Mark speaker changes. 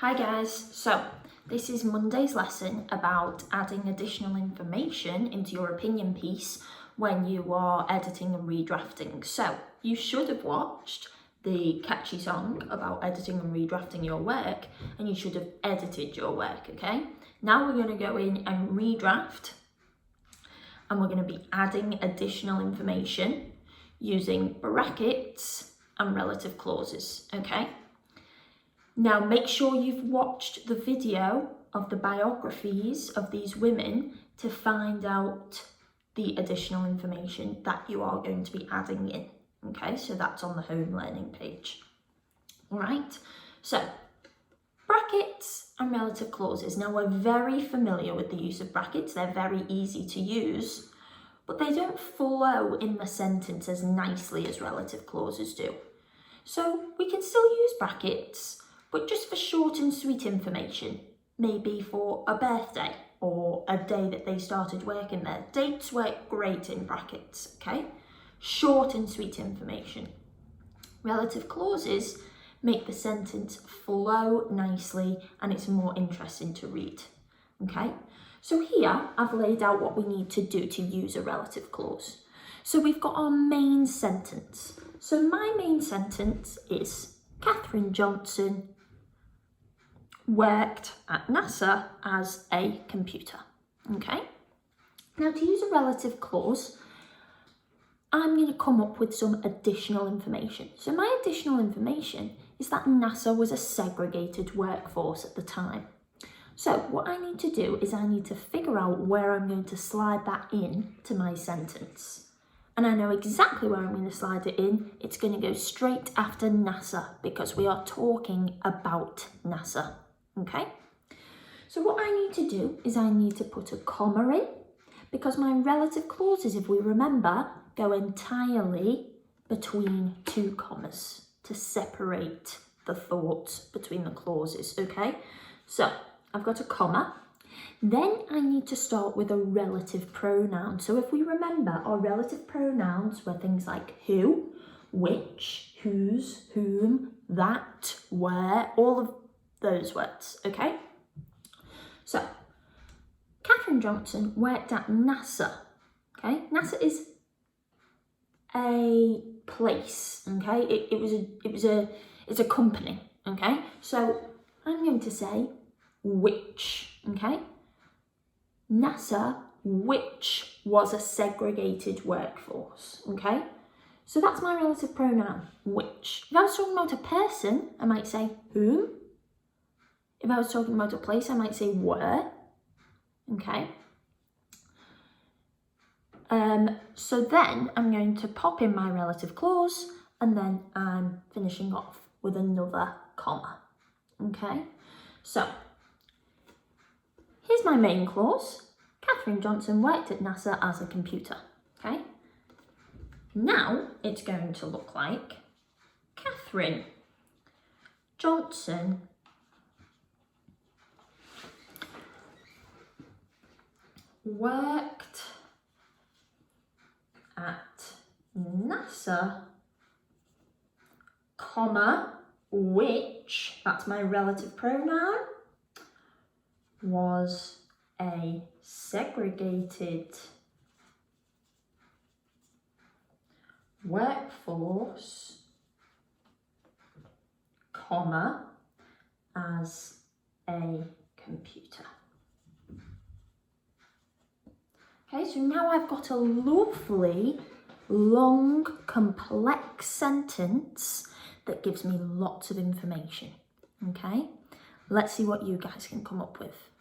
Speaker 1: Hi guys, so this is Monday's lesson about adding additional information into your opinion piece when you are editing and redrafting. So you should have watched the catchy song about editing and redrafting your work, and you should have edited your work, okay? Now we're going to go in and redraft, and we're going to be adding additional information using brackets and relative clauses, okay? Now make sure you've watched the video of the biographies of these women to find out the additional information that you are going to be adding in. Okay, so that's on the home learning page. All right, so brackets and relative clauses. Now we're very familiar with the use of brackets. They're very easy to use, but they don't flow in the sentence as nicely as relative clauses do. So we can still use brackets, but just for short and sweet information, maybe for a birthday or a day that they started working there. Dates work great in brackets, okay? Short and sweet information. Relative clauses make the sentence flow nicely and it's more interesting to read, okay? So here I've laid out what we need to do to use a relative clause. So we've got our main sentence. So my main sentence is Katherine Johnson worked at NASA as a computer, okay? Now to use a relative clause, I'm going to come up with some additional information. So my additional information is that NASA was a segregated workforce at the time. So what I need to do is I need to figure out where I'm going to slide that in to my sentence. And I know exactly where I'm going to slide it in. It's going to go straight after NASA because we are talking about NASA. Okay, so what I need to do is I need to put a comma in because my relative clauses, if we remember, go entirely between two commas to separate the thoughts between the clauses, okay? So I've got a comma. Then I need to start with a relative pronoun. So if we remember, our relative pronouns were things like who, which, whose, whom, that, where, all of those words, okay? So, Katherine Johnson worked at NASA, okay? NASA is a place, okay? It's a company, okay? So, I'm going to say which, okay? NASA, which was a segregated workforce, okay? So that's my relative pronoun, which. If I was talking about a person, I might say whom. If I was talking about a place, I might say where, okay? So then I'm going to pop in my relative clause and then I'm finishing off with another comma, okay? So here's my main clause. Katherine Johnson worked at NASA as a computer, okay? Now it's going to look like Katherine Johnson worked at NASA, comma, which, that's my relative pronoun, was a segregated workforce, comma, as a computer. Okay, so now I've got a lovely, long, complex sentence that gives me lots of information. Okay, let's see what you guys can come up with.